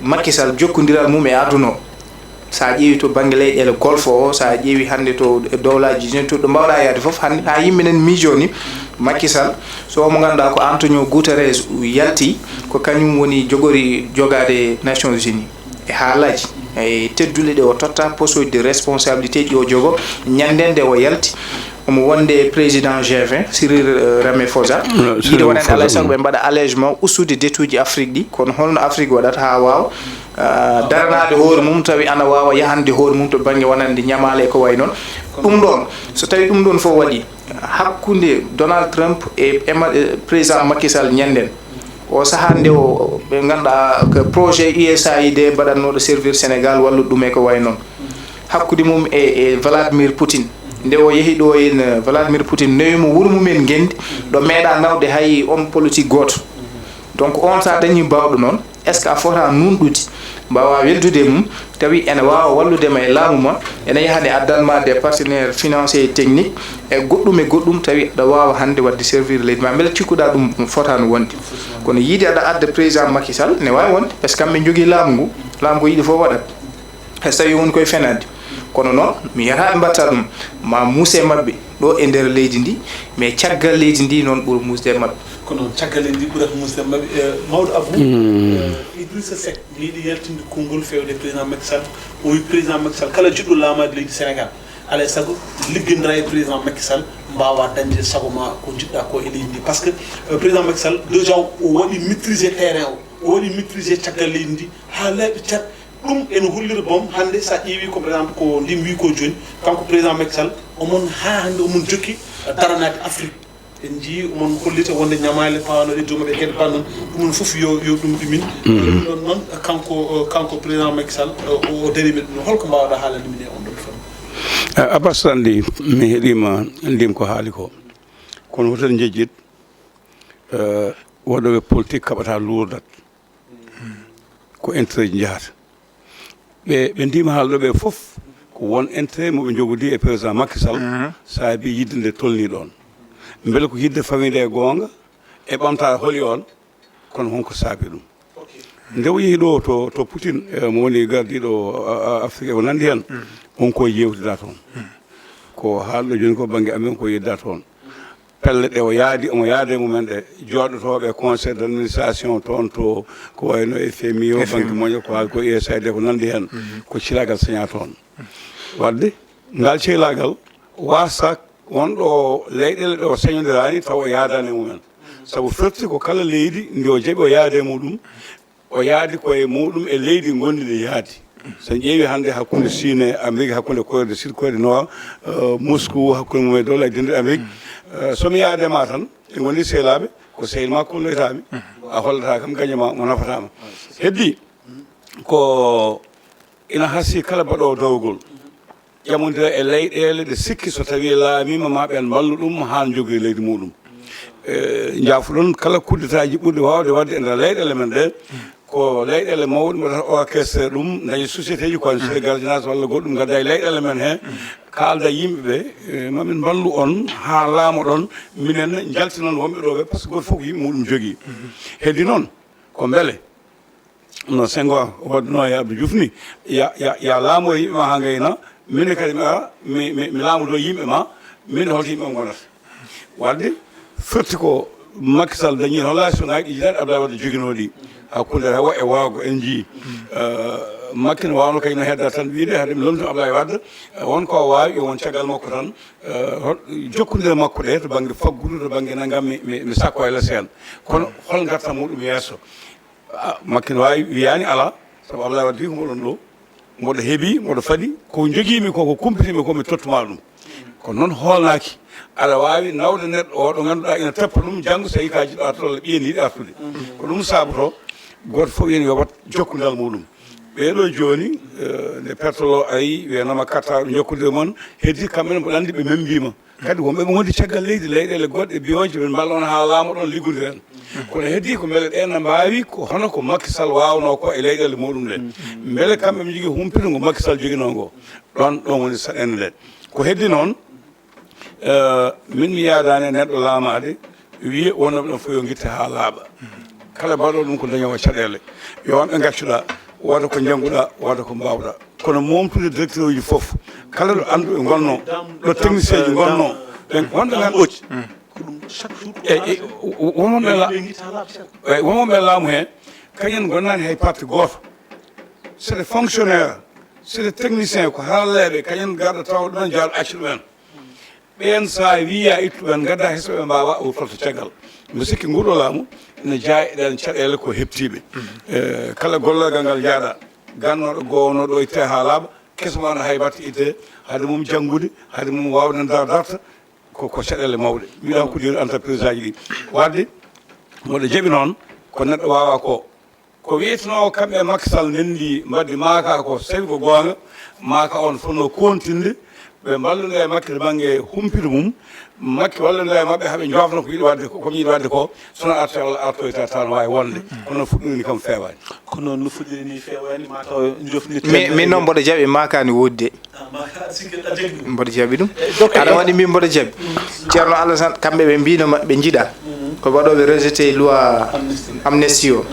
Macky Sall jokkodiral mum e aduna sa ƴeewi to banggue leyɗele golfe o sa ƴeewi hande to dowlaji joni to ɗo mbawɗa yaade foof hande ha yimɓe nen miijo ni Macky Sall so mo ganduɗa ko Antonio Guterres yalti ko kañum woni jogade Nations Unies e haalaji e teddude ɗe o totta poste de responsabilité ji o jogo ñandende o yalti omo wonde président G20 Cyril Ramaphosa yiide wonande alay saago ɓe mbaɗa allégement ustude detuji Afrique ɗi kono holno Afrique waɗata ha wawa daranade hoore mum tawi ana wawa yahande hoore mum to banggue wonande ñamale ko way noon ɗum ɗon so tawi ɗum ɗon fof waɗi hakkude Donald Trump e président Macky Sall ñanden o saaha nde o ɓe ganduɗa ko projet USAID mbaɗatnoɗo servir Sénégal wallu ɗum e ko way noon hakkude mum e Vladimir Poutine nde o yeehi ɗo en Vladimir Poutine newimo wuuro mumen gendi ɗo meeɗa nawde hay homme politique goto donc on sa dañi bawɗo noon est ce que a fota nunɗude mbawa weldude mum tawi ene wawa walludema e laamu ma ene yahade addanma des partenaires financiers et techniques e goɗɗum tawi aɗa wawa hande wadde servir leydi ma beele cikkuɗa ɗum fotano wonde kono yiide aɗa adda président Macky Sall ne wawi wonde par ce que kamɓe jogui laamu ngu yiiɗi fof waɗat hay so tawi woni koye fenade kono noon mi yata ɓe mbatta ɗum ma muuse mabɓe ɗo e nder leydi ndi mais caggal leydi ndi noon ɓuura musde mabɓe kono caggal leydi ndi ɓurata musde mabɓe mawɗo Abou Idrissa Seck mi yiiɗi yaltinde konngol fewde président Macky Sall o wi président Macky Sall kala jiɗɗo laamade leydi Sénégal alay saago liggodira e président Macky Sall mbawa dañde sago ma ko jiɗɗa ko e leydi ndi par ce que président Macky Sall déjà o waɗi maîtriser terrain o waɗi maîtriser caggal leydi ndi ha laaɓi cat ɗum ene hollira boom hannde sa ƴeewi ko par exemple ko ndim wi ko joni kanko président Macky Sall omon ha hannde omon jokki daranade Afrique en jii omon hollita wonde ñamale pawanoɗe dow maɓe kede pannon ɗumon foof yo ɗum ɗumin ɗum ɗon noon kanko président Macky Sall o darimi ɗum holko mbawɗa haalande min e on ɗon fam Abbas andi mi heeɗima ndim ko haali ko kono hotel jejjit waɗoɓe politique kaɓata lourdat ko intérêt ji jahata ɓe ndima haalɗo ɓe fof ko won intérêt moɓe jogodi e président Macky Sall saabi yidde nde tolni ɗon beele ko yidde famille e goonga e ɓamta holi on kono honko saabi ɗum nde o yeehi ɗo to Poutine mo woni gardiɗo Afrique o nandi hen on ko yewtida toon ko haalɗo joni ko banggue amen ko yedda toon pelle ɗe omo yaade mumen ɗe jooɗotoɓe conseil d' administration toon to ko wayno FMI o banque mondial ko haali ko USAID ko nandi hen ko cilagal saña toon wadde ngal cilagal wasa wonɗo leyɗele ɗe o sañodirani taw o yaadani mumen saabu firti ko kala leydi ndi o jaaɓi o yaade muɗum o yaadi koye muɗum e leydi gonɗiɗe yaadi so ƴeewi hannde hakkunde Chine e Amérique hakkunde Corée du Sud Corée du Nord Moscou hakkunde mum e dow leydi nde Amérique somi yaadema tan e woni sehlaɓe ko sehilma kolloytami a hollata kam gañoma mo nafatama heddi ko ina hasi kala mbaɗowo dowgol ƴamodira e leyɗele ɗe sikki so tawi laamima ma ɓen mballu ɗum ha jogui leydi muɗum jaafuɗon kala kuddetaji ɓurɗi wawde wadde e nder leyɗele men ɗe ko leyɗele mawɗe mbaɗata orchestre ɗum dañi société ji ko gardiennage walla goɗɗum gadda e leyɗele men he kalda yimɓeɓe mamin mballu on ha laamo ɗon minen jaltinon wonɓe ɗo ɓe par ce que goto fof ko yimɓe muɗum jogui heddi noon ko beele no Senghor waddano e Abdou Diouf ni ya laamo e yimɓe ma ha gayna mine kadi mi laamudo yimɓe ma min holto yimɓe o gonata wadde firti ko Macky Sall dañi relation ngaji ɗi jiɗaɗi Abdoulaye Wade joguinoɗi hakkude rewo e waago en jii makkine wawno kayno hedda tan wiide hade mi lomto Ablaye Wade wonko wawi won caggal makko tan jokkudire makko ɗe to banggue faggudu to banggue naggam mi sakko e less hen kono hol garta muɗum yesso makkine wawi wiyani ala sabu Ablaye Wade wi ko moɗon ɗo mboɗo heeɓi mboɗo faɗi ko joguimi ko kumpitimi komi tottuma ɗum kono noon hoolnaki aɗa wawi nawde neɗɗo o ɗo ganduɗa ina tappa ɗum janggo so kaji ɗo artolla ɓiyeniɗi artude ko ɗum sabato goto foof yen yo wat jokkudal muɗum ɓeɗo joni nde pertolo ari wiyanama katta jokkude moon heddi kamɓene mboɗo andi ɓe membima kadi wonɓe ɓe gondi caggal leydi leyɗele goɗɗe biyoje ɓe mballa on ha laamo ɗon liggodiren kono heddi ko beele ɗen mbawi ko hono ko Macky Sall wawno ko e leyɗele muɗum ɗe beele kamɓe ɓe jogui humpito ngo Macky Sall joguino ngo ɗon woni saɗende nde ko heddi noon min mi yadani neɗɗo laamade wiye wonnoɓe ɗon fof yo guitte ha laaɓa kala mbaɗo ɗum ko dañowo caɗele yo wonɓe gaccuɗa woda ko jangguɗa woda ko mbawɗa kono momtude directeur uji foof kala ɗo andu e gonno ɗo technicien ji gonno wonɓe ganduɗi wonɓe laamu he kañen gonnani hay parti goto c'est des fonctionnaires c'est des techniciens ko haralleɓe kañen garɗo tawa ɗon jaaɗo accuɗumen ɓen sa wiya ittuɓen gadda hesoɓe mbawa o tolto caggal mi sikki nguɗo laamu ene jeeya eɗen caɗele ko heptiɓe kala gollorgal ngal jaaɗa gannoɗo gownoɗo itte ha laaɓa kesma no hay batte itte haade mum janggude haade mum wawde darta ko caɗele mawɗe mbiɗa ko dir entreprise aji ɗi wadde moɗo jaaɓi noon ko neɗɗo wawa ko wiyetenowo kamɓe Macky Sall nendi mbadde maaka ko sawi ko gonga maaka on fonno kontinde ɓe mballude e Macky banggue humpito mum Macky wallude e mabɓe haaɓe jofno ko yiɗi wadde komi yiɗi wadde ko sono arta Allah artoyta tan wawi wonde kono fuɗɗini kam fewani kono no fuɗɗiri ni fewani mataw jofni min noon mboɗo jaaɓi makani wodde mboɗo jaaɓi ɗum aɗa waɗi min mboɗo jaaɓi ceerno Alassane kamɓe ɓe mbinoma ɓe jiiɗa ko waɗoɓe rejeté loi amnesty o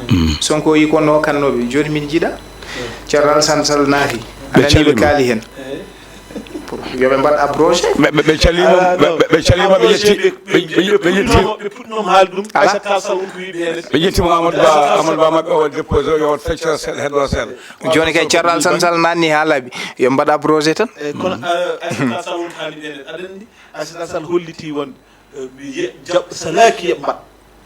Sonko yi konno kannoɓe joni min jiiɗa ceerno Alassane Sall naati aɗaniɓe kaali hen yoɓe mbaɗ abrogé ɓe calima ɓe yetti ɓe puɗɗinoma haali ɗum Aïssata Sall wonko wiɓe hen ɓe jettima Amadou Ba mabɓe o déposé yo wat feccere seeɗa heddo seeɗa joni kay ceerno Alassane Sall nanni ha laaɓi yo mbaɗ abrogé tan kono Aïssata Sall wonko haali ɓe aɗa andi Aïssata Sall holliti won jaɓɓo salaki yeɓe mbaɗ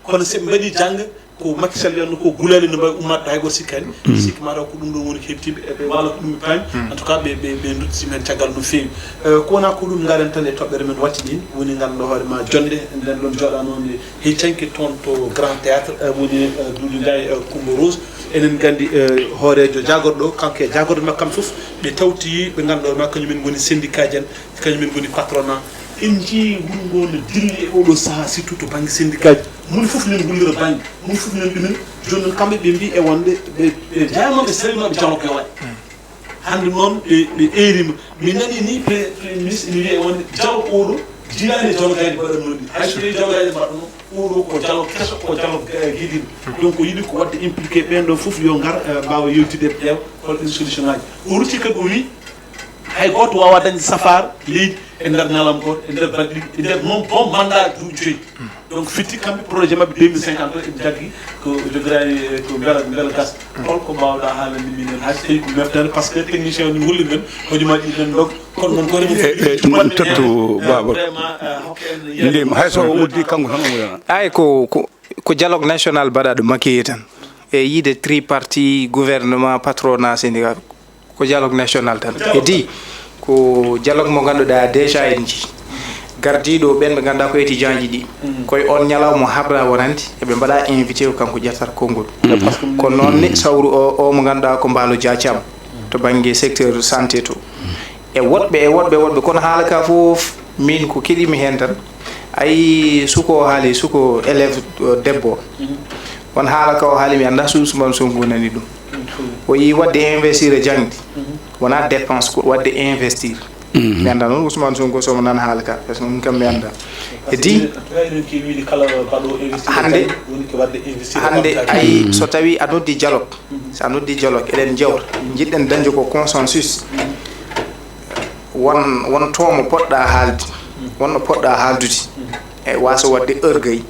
kono seɓe mbaɗi jangga ko Macky Sall yanno ko gulali no mbawi ummatɗo hay goto sikkani sikki mataw ko ɗum ɗo woni hebtiɓe ɓe walla ko ɗum ɓe paami en tout cas ɓe duttiti men caggal no fewi ko wona ko ɗum garen tan e toɓɓere men watti ɗin woni ganduɗo hoorema jonde nden ɗon jooɗa noon heccanke toon to grand théâtre woni Doudou Ndiaye Coumba Rose enen gandi hoorejo jagorɗo kanko e jagorɗo makko kam foof ɓe tawti ɓe ganduɗo ma kañumen goni syndicat ji en kañumen goni patronat en jii wongo no dilli e oɗo saaha surtout to banggue syndicat ji moni foof nen gollira banggue moni foof nen ɗumen joni noon kamɓe ɓe mbi e wonde ɓe jayanoɓe salinoɓe jaloke waɗi hande noon ɓe erima mi nani ni premier ministre ene wiya e wonde jalo oɗo jinani e jalogaji mbaɗannoɗi hay so tawi jalogaji mbaɗano oɗo ko jalo keso ko jalo guiɗiɗo donc yiiɗi ko wadde impliqué ɓen ɗon foof yo gar mbawa yewtide e ƴeew holɗen solution ngaji o rutti kadi o wi hay goto wawa dañde safar leydi e nder ñalam goto e nder balɗe ɗiɗi e nder noon bon mandat duuɓi joyyi donc fitti kamɓe projet mabɓe 2050 eɓe jaggi ko jogirani ko beela gas holko mbawɗa haalande minen hay so tawi ko meftade par ce que technicien o ni golli men hojumaji ɗiɗen dog kono noon kono tottu baba ndim hay so uddi kanko tan omuyana ay ko dialogue national mbaɗaɗo makkiye tan e yiide tripartie gouvernement patronat syndicat ko dialogue national tan heddi ko dialogue mo ganduɗa déjà en ji gardiɗo ɓen ɓe ganduɗa ko étudiant ji ɗi koye on ñalawma habra wonande eɓe mbaɗa invité ko kanko ƴettata konngol ko noonne sawru o mo ganduɗa ko mbaalo Dia Thiam to banggue secteur santé to e woɗɓe kono haala ka foof min ko keɗimi hen tan ayi suko haali suko élève debbo won haala ka o haali mi anda Ousmane Sonko nani ɗum o yi wadde investir e jangde wona dépense ko wadde investir mi anda noon Ousmane Sonko somo nan haala ka par ce que ɗum kam mi anda heddi hande ayi so tawi a noddi dialogue so a noddi dialogue eɗen jewta jiɗɗen dañde ko consensus won tomo poɗɗa haalde wonno poɗɗa haaldude e waso wadde heure gayi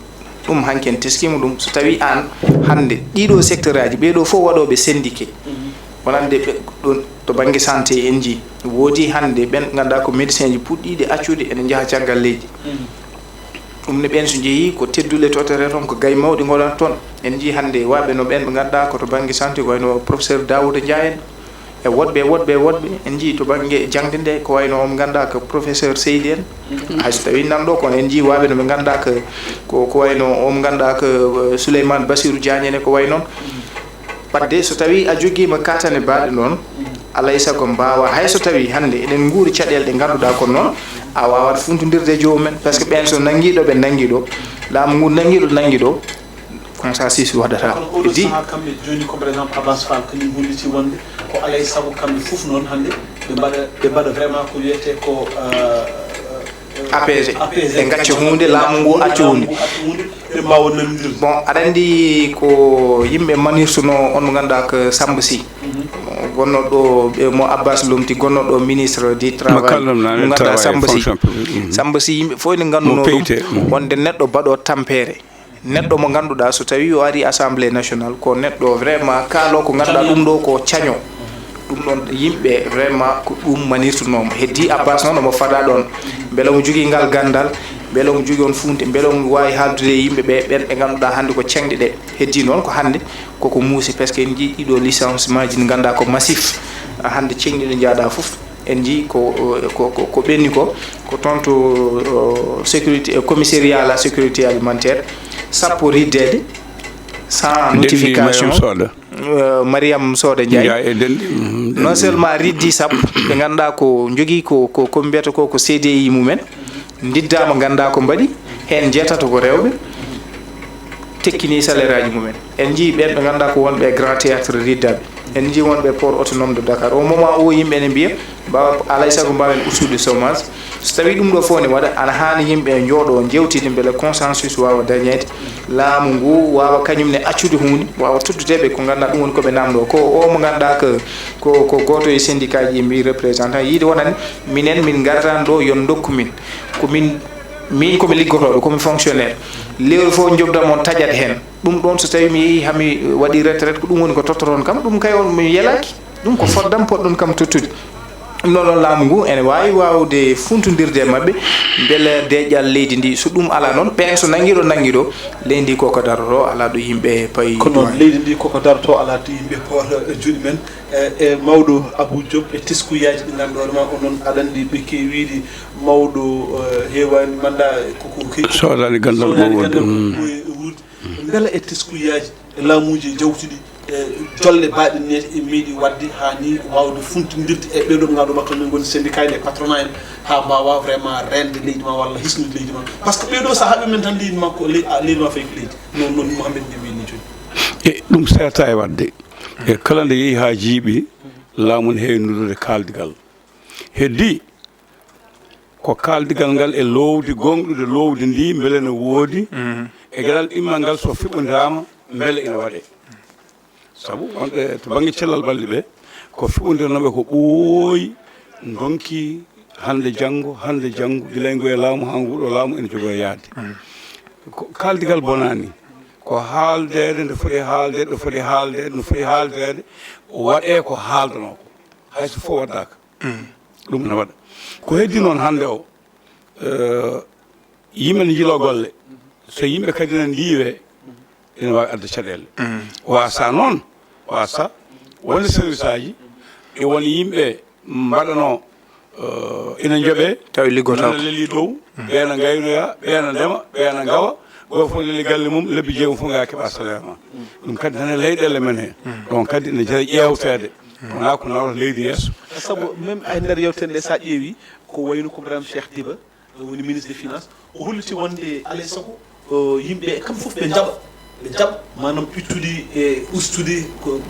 ɗum hanken teskima ɗum so tawi an hande ɗiɗo secteur aji ɓeɗo fof waɗoɓe syndiqué wonande ɗon to banggue santé en ji woodi hande ɓen ganduɗa ko médecin ji puɗɗiɗe accude ene jaaha caggal leydi ɗum ne ɓen so jeeyi ko teddule totere toon ko gay mawɗi gonata toon en ji hande waɓe no ɓen ɓe ganduɗa koto banggue santé ko wayno professeur Daouda Ndiaye en e woɗɓe en ji to banggue jangde nde ko wayno omo ganduɗa ko professeur Seydi en hayso tawi nanɗo kono en ji waɓe no ɓe ganduɗa ko wayno omo ganduɗa ko Souleymane Bassirou Diagne en ko way noon wadde so tawi a joguima katane baɗe noon alay saago mbawa hayso tawi hande eɗen guuri caɗele ɗe ganduɗa kon noon a wawat funtodirde jomumen par ce que ɓen so nanguiɗo ɓe nanguiɗo laamu ngu nanguiɗo consensus waɗata di kamɓe joni ko par exemple Abbas Fall kañum holliti wonde ko alay saago kamɓe fof noon hande ɓe mbaɗa vraiment ko wiyete ko APG e gacca hunde laamu ngu acca hunde ɓe mbawa nandirde bon aɗa andi ko yimɓe manirtuno on mo ganduɗa ko Samba Sy gonnoɗo mo Abbas lomti gonnoɗo ministre du travail mo ganduɗa Samba Sy yimɓe fof ne ganduno ɗum wonde neɗɗo baɗo tampere neɗɗo mo ganduɗa so tawi o ari assemblée nationale ko neɗɗo vraiment kaalo ko ganduɗa ɗum ɗo ko caño ɗum ɗon yimɓe vraiment ko ɗum manirtunomo heddi Abbas noon omo faɗa ɗon beele omo jogui ngal gandal beele omo jogui on funte beele omo wawi haldude yimɓe ɓe ɓen ɓe ganduɗa hande ko cengɗe ɗe heddi noon ko hande koko muusi par ce que en jii ɗiɗo licenciement ji ɗi ganduɗa ko massif hande cengɗe ɗe jaaɗa foof en jii ko ɓenni ko toon to sécurité commissariat à la sécurité alimentaire sappo riddede sans notification Mariam Soda Ndiaye non seulement riddi sappo ɓe ganduɗa ko jogui ko mbiyata ko CDI mumen diddama ganduɗa ko mbaɗi hen jeetato ko rewɓe tekkini salaire aji mumen en jii ɓen ɓe ganduɗa ko wonɓe grand théâtre riddaɓe en jii wonɓe port autonome de Dakar au moment o yimɓe ne mbiya mbawa alay saago mbawen ustude chômage so tawi ɗum ɗo fof ne waɗa ana hani yimɓe jooɗo jewtide beele consensus wawa dañede laamu ngu wawa kañumne accude hunde wawa tottudeɓe ko ganduɗa ɗum woni koɓe namdo ko o mo ganduɗa ko goto e syndicat ji mbi représentant yiide wonani minen min garatan ɗo yon dokku min min komi liggotoɗo komi fonctionnaire lewru fof jobdamon taƴat hen ɗum ɗon so tawi mi yeehi hami waɗi retraite ko ɗum woni ko tottoton kam ɗum kay on mi yelaki ɗum ko foddam poɗɗon kam tottude ɗum ɗon ɗon laamu ngu ene wawi wawde funtodirde e mabɓe beele deƴƴal leydi ndi so ɗum ala noon ɓen so nanguiɗo leydi ndi koko daroto ala ɗo yimɓe payi ko noon leydi ndi koko daroto ala to yimɓe poota e juuɗe men e mawɗo Abou Diop e teskuyaji ɗi ganduɗa ma ko noon aɗa andi ɓe kewiɗi mawɗo heewani manda koko sodani gandal wuurde beela e teskuyaji e laamuji jawtuɗi jolle baɗe nete e meeɗi wadde ha ni wawde funtodirde e ɓeɗo ɓe ganduɗa makko min goni syndicat e patronat en ha mbawa vraiment rende leydi ma walla hisnude leydi ma par ce que ɓeɗo sahaɓe men tan leydi makko leydi ma fayi ko leydi noon Mouhamed Ndie wini joni e ɗum serta e wadde e kala nde yeehi ha jiiɓi laamu ne heewi noddude kaldigal heddi ko kaldigal ngal e lowdi gonɗude lowdi ndi beele ne woodi e gueɗal immal ngal so fiɓodirama beele ina waɗe saabu wonɓe to banggue cellal balɗe ɓe ko fiɓodirnoɓe ko ɓooyi donki hande janggo guilay ngu e laamu ha nguɗo laamu ene jogo e yaadde kaldigal bonani ko haaldede nde foti haaldede ɗo foti haaldede no foti haaldede waɗe ko haaldano ko hayso fof waddaka ɗum ne waɗa ko heddi noon hande o yimɓe ne jilo golle so yimɓe kadi ne ndiwe ene wawi adda caɗele wasa noon wasa wonde service aji e won yimɓe mbaɗano ina jooɓe tawi liggotako leli dow ɓeena gaynoya ɓeena ndema ɓeena gawa goto fof leli galle mum lebbi jeegom fof ga keeɓa salaire ma ɗum kadi tan e leyɗele men he donc kadi ne jaari ƴewtede wona ko nawata leydi yesso saabu même e nder yewtere nde sa ƴeewi ko wayno ko Ibrahima Cheikh Diba woni ministre des finances o holliti wonde alay saago yimɓe kamɓe fof ɓe jaɓa manam ittude e ustude ko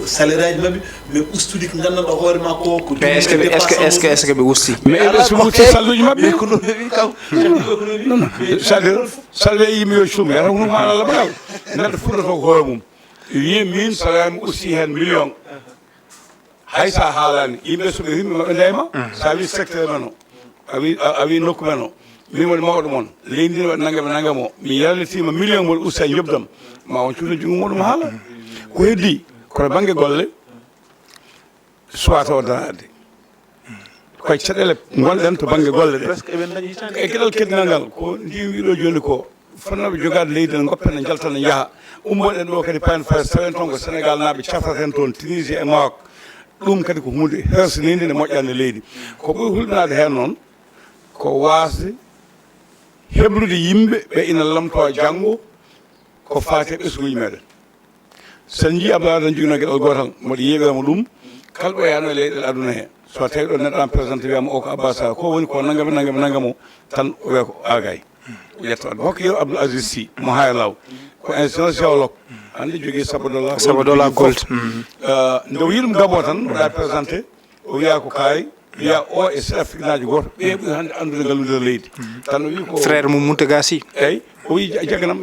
salaire aji mabɓe mais ustude ko gandanɗa hoore ma ko est ce que ɓe usti mais so usti salluji mabɓe ko non wi kaw salve yimɓe yo cuumi yata ko ɗum haala Allah bagal neɗɗo fuɗɗoto ko hoore mum wi min salaire mi usti hen million hay sa haalani yimɓe soɓe rimɓe maɓe ndeyma sa wi secteur men o a wi nokku men o min woni mawɗo moon leydi ndi waɗi nangam o mi yallitima million mboɗo usta e jobdam ma on cuuno junngo muɗum haala ko heddi koto banggue golle suwata o darade koye caɗele gonɗen to banggue golle ɗe presque eɓen dañi hitande e gueɗal keddinal ngal ko ndiwiɗo joni ko fonnoɓe jogade leydi ne goppen jalta ne jaaha ummoɗen ɗo kadi payne fayre tawen toon ko Sénégal naaɓe cafraten toon Tunisie e Maroc ɗum kadi ko hunde hersinide nde moƴƴande leydi ko ɓuri hulɓinade hen noon ko wasde heblude yimɓe ɓe ina lamto janggo ko fati e ɓesguji meɗen sen jii Abdoulaye tan jogino gueɗal gotal mboɗo yeeɓiramo ɗum kala ɗo yano e leyɗele aduna he so tawi ɗo neɗɗo an présenté wiyama o ko Abbas Sall ko woni ko nangam o tan o wiya ko agay yetto adde hokka yeeru Abdoul Aziz Sy mo Haay Law ko ingénieur géologue hande jogui Sabodola Gold nde o yiɗum Gabon tan oɗa présenté o wiya ko kaari wiya o e South Afrique naji goto ɓe ɓuri hande andude ngalludir leydi tan o wi ko frère mum Mountaga Sy eyyi o wi jaganam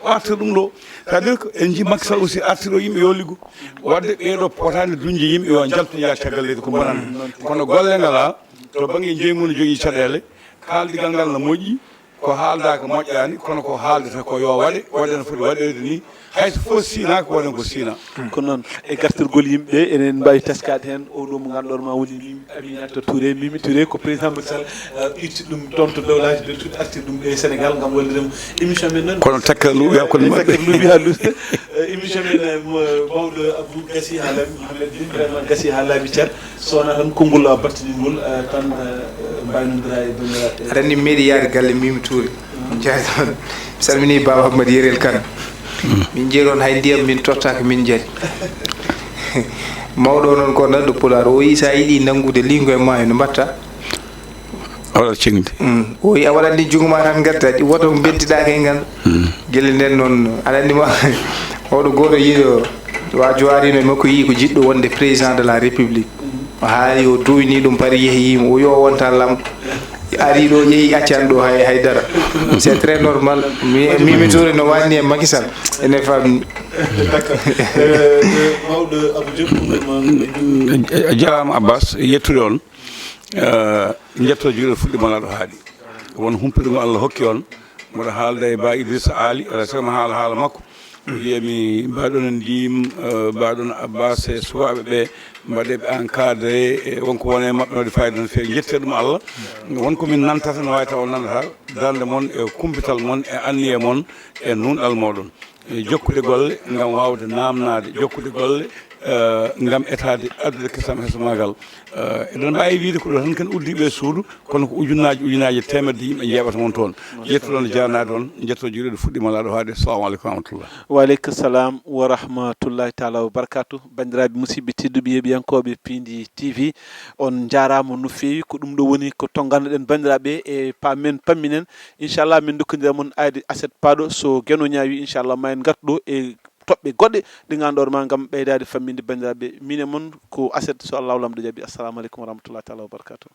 o artir ɗum ɗo c'est à dire que en jii Macky Sall aussi artiro yimɓe yo liggo wadde ɓeɗo potani duñde yimɓe yo jaltoya caggal leydi ko bonande kono golle ngala to banggue jeygu ne jogui caɗele kaldigal ngal no moƴƴi ko haaldaka moƴƴani kono ko haaldata ko yo waɗe waɗe no foti waɗede ni hayso fof sina ko waɗen ko sina ko noon e gartirgol yimɓe enen mbawi teskade hen oɗo mo ganduɗon ma woni Aminata Touré Mimi Touré ko président Macky Sall itti ɗum toon to dowlaji ɓe tuɗi artir ɗum e Sénégal gam walliremo émission men noon kono takka luuɓi hakkude mabɓe luuɓi hallude émission men mawɗo Abdou gasi ha laaɓi Mouhamed Dine vraiment gasi ha laaɓi ceer sowona tan konngol battiningol tan mbaynodira e bandiraɓe aɗa andi meeɗi yaade galle Mimi Touré jeyɗon mi salmini Baba Ahmad Yerel Kane min jeeron hay ndiyam min tottaka min jaari mawɗo noon ko nanɗo Pulaar o yi sa yiiɗi nanngude lingo e ma no mbatta awaɗa cengde o wi a waɗat ni juguma tan garta woto ko beddiɗaka e ngal guelle nden noon aɗa andi ma oɗo goto yiiɗo wajo arino e makko yii ko jiɗɗo wonde président de la république o haali o duwini ɗum paari yeehi yimo o yo wonta lamɗo ari ɗo yeehi accani ɗo haydara c'est très normal Mimi Touré no wanni e Macky Sall ene famni mawɗo Abou Diop jarama Abbas yettude on jetto juuɗe fuɗɗima laɗo haaɗi won humpito ngo Allah hokki on mboɗo haalda e Ba Idrissa Ali ala sago mi haala makko wiyami mbaɗon ndim mbaɗon Abbas e sukaɓe ɓe mbaɗeɓe encadré e wonko wone mabɓe waɗi fayida no fewi jette ɗum Allah wonko min nantata no wawi taw o nantata darde moon e kumpital moon e anniye moon e nunɗal moɗon jokkude golle gam wawde namnade jokkude golle gam etade addude kesam heso magal eɗen mbawi wiide ko ɗo tan ken uddiɓe suudu kono ko ujunaji temedde yimɓe jeeɓata moon toon jettuɗon jarnade on jetto juuɗe fuɗɗima laɗo haade assalamu aleykum warahmatullah waaleykum salam wa rahmatullahi taala wa barakatuh bandiraɓe musidɓe tedduɓe heeɓiyankoɓe Pindi TV on jarama no fewi ko ɗum ɗo woni ko tongannoɗen bandiraɓe e pamen pamminen inchallah min dokkodira moon ayde aset paɗo so gueno ñaawi inchallah ma en gartu ɗo e toɓɓe goɗɗe ɗi ganduɗo ma gam ɓeydade famminde bandiraɓe min e moon ko aset so Allah lamɗo jaaɓi assalamu aleykum wa rahmatullahi taala wa barakatuh